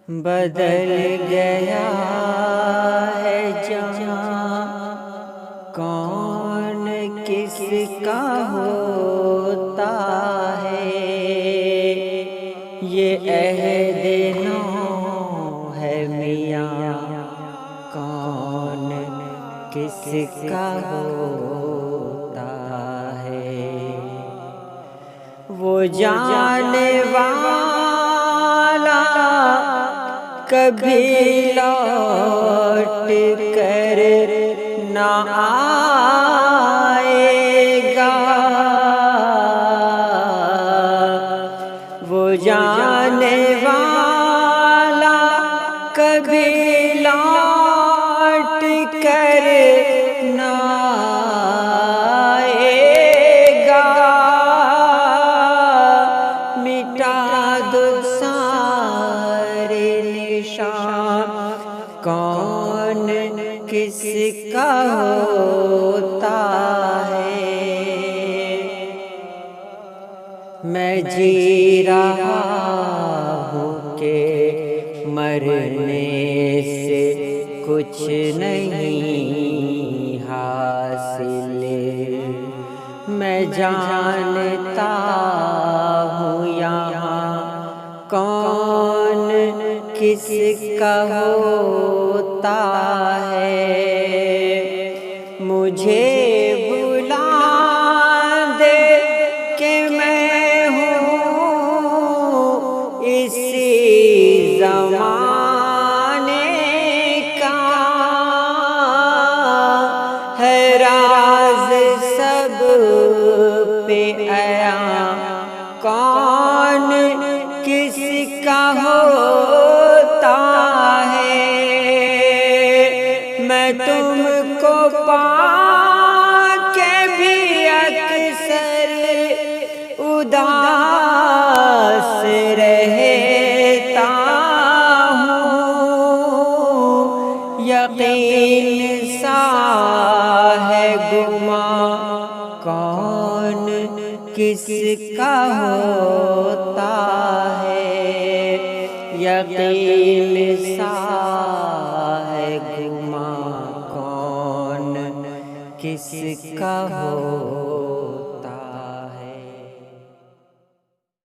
بدل گیا ہے جہاں، کون کس کا ہوتا ہے؟ یہ عہد نو ہے میاں، کون کس کا ہوتا ہے؟ وہ جانے والا کبھی لوٹ کر نہ آئے گا، وہ جانے والا کبھی لوٹ کر نہ آئے گا، مٹا دو سارے نشان، کون کس کا ہوتا ہے؟ میں جی رہا ہوں کہ مرنے سے کچھ نہیں حاصل، میں جانتا ہوں یہاں کون کس کا ہوتا ہے۔ مجھے بلا دے کہ میں ہوں اسی زمان